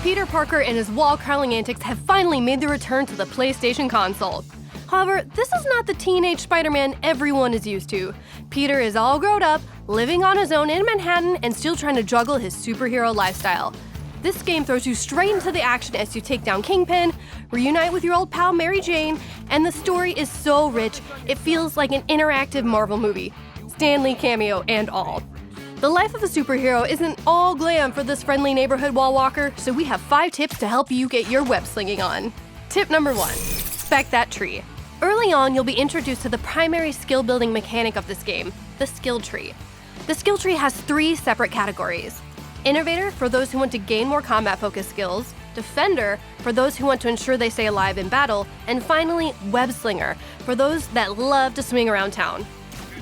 Peter Parker and his wall-crawling antics have finally made their return to the PlayStation console. However, this is not the teenage Spider-Man everyone is used to. Peter is all grown up, living on his own in Manhattan, and still trying to juggle his superhero lifestyle. This game throws you straight into the action as you take down Kingpin, reunite with your old pal Mary Jane, and the story is so rich, it feels like an interactive Marvel movie. Stan Lee cameo and all. The life of a superhero isn't all glam for this friendly neighborhood wall walker, so we have 5 tips to help you get your web slinging on. Tip number 1, spec that tree. Early on, you'll be introduced to the primary skill building mechanic of this game, the skill tree. The skill tree has 3 separate categories. Innovator for those who want to gain more combat-focused skills, Defender for those who want to ensure they stay alive in battle, and finally, Web Slinger for those that love to swing around town.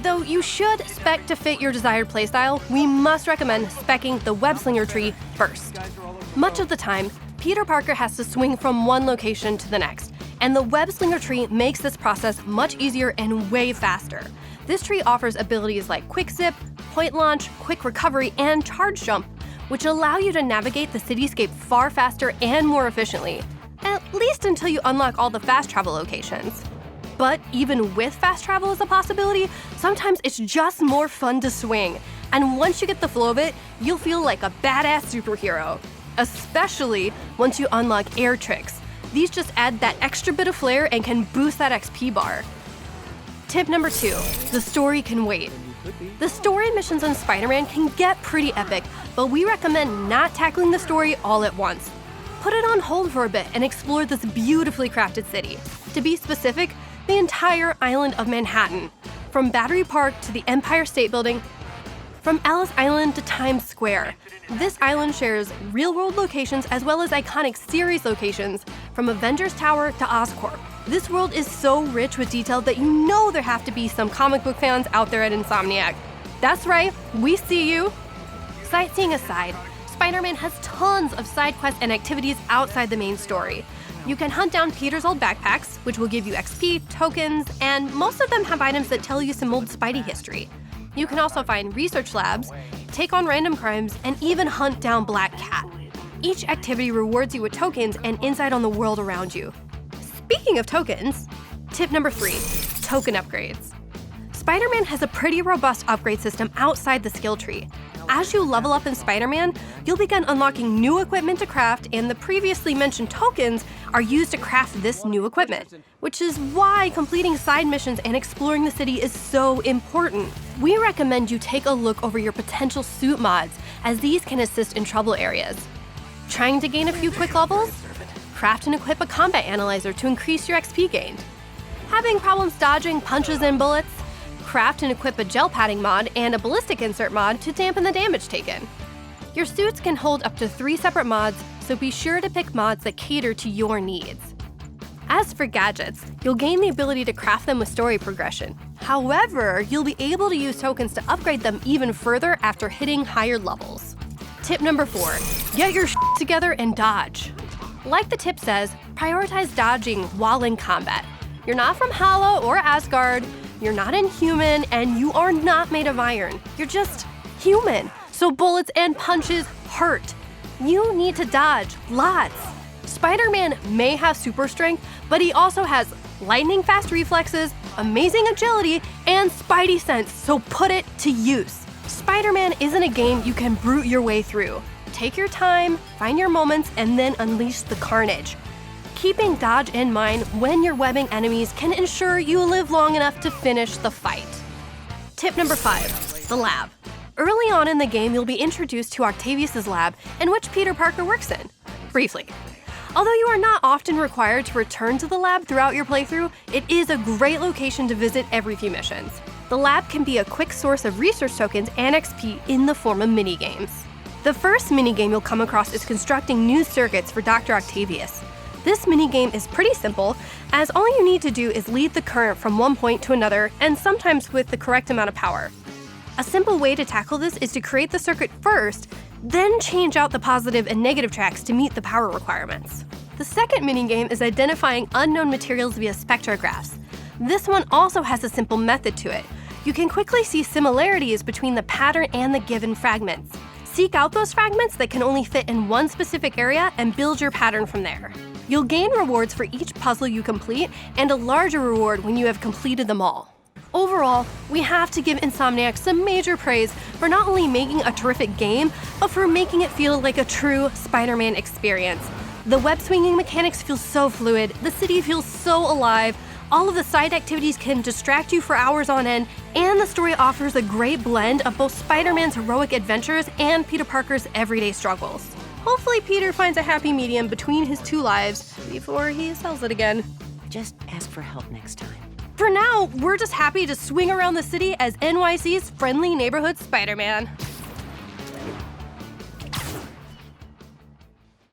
Though you should spec to fit your desired playstyle, we must recommend speccing the Web Slinger tree first. Much of the time, Peter Parker has to swing from one location to the next, and the Web Slinger tree makes this process much easier and way faster. This tree offers abilities like Quick Zip, Point Launch, Quick Recovery, and Charge Jump, which allow you to navigate the cityscape far faster and more efficiently, at least until you unlock all the fast travel locations. But even with fast travel as a possibility, sometimes it's just more fun to swing, and once you get the flow of it, you'll feel like a badass superhero. Especially once you unlock air tricks. These just add that extra bit of flair and can boost that XP bar. Tip number 2, the story can wait. The story missions on Spider-Man can get pretty epic, but we recommend not tackling the story all at once. Put it on hold for a bit and explore this beautifully crafted city. To be specific, the entire island of Manhattan, from Battery Park to the Empire State Building, from Ellis Island to Times Square. This island shares real-world locations as well as iconic series locations, from Avengers Tower to Oscorp. This world is so rich with detail that you know there have to be some comic book fans out there at Insomniac. That's right, we see you! Sightseeing aside, Spider-Man has tons of side quests and activities outside the main story. You can hunt down Peter's old backpacks, which will give you XP, tokens, and most of them have items that tell you some old Spidey history. You can also find research labs, take on random crimes, and even hunt down Black Cat. Each activity rewards you with tokens and insight on the world around you. Speaking of tokens, tip number 3, token upgrades. Spider-Man has a pretty robust upgrade system outside the skill tree. As you level up in Spider-Man, you'll begin unlocking new equipment to craft, and the previously mentioned tokens are used to craft this new equipment, which is why completing side missions and exploring the city is so important. We recommend you take a look over your potential suit mods, as these can assist in trouble areas. Trying to gain a few quick levels? Craft and equip a combat analyzer to increase your XP gained. Having problems dodging punches and bullets? Craft and equip a gel padding mod and a ballistic insert mod to dampen the damage taken. Your suits can hold up to 3 separate mods, so be sure to pick mods that cater to your needs. As for gadgets, you'll gain the ability to craft them with story progression. However, you'll be able to use tokens to upgrade them even further after hitting higher levels. Tip number 4, get your shit together and dodge. Like the tip says, prioritize dodging while in combat. You're not from Hala or Asgard, you're not inhuman, and you are not made of iron. You're just human, so bullets and punches hurt. You need to dodge lots. Spider-Man may have super strength, but he also has lightning-fast reflexes, amazing agility, and Spidey sense, so put it to use. Spider-Man isn't a game you can brute your way through. Take your time, find your moments, and then unleash the carnage. Keeping dodge in mind when you're webbing enemies can ensure you live long enough to finish the fight. Tip number 5, the lab. Early on in the game, you'll be introduced to Octavius' lab, in which Peter Parker works in. Briefly. Although you are not often required to return to the lab throughout your playthrough, it is a great location to visit every few missions. The lab can be a quick source of research tokens and XP in the form of minigames. The first minigame you'll come across is constructing new circuits for Dr. Octavius. This minigame is pretty simple, as all you need to do is lead the current from one point to another, and sometimes with the correct amount of power. A simple way to tackle this is to create the circuit first, then change out the positive and negative tracks to meet the power requirements. The second minigame is identifying unknown materials via spectrographs. This one also has a simple method to it. You can quickly see similarities between the pattern and the given fragments. Seek out those fragments that can only fit in one specific area and build your pattern from there. You'll gain rewards for each puzzle you complete and a larger reward when you have completed them all. Overall, we have to give Insomniac some major praise for not only making a terrific game, but for making it feel like a true Spider-Man experience. The web-swinging mechanics feel so fluid, the city feels so alive, all of the side activities can distract you for hours on end, and the story offers a great blend of both Spider-Man's heroic adventures and Peter Parker's everyday struggles. Hopefully Peter finds a happy medium between his two lives before he sells it again. Just ask for help next time. For now, we're just happy to swing around the city as NYC's friendly neighborhood Spider-Man.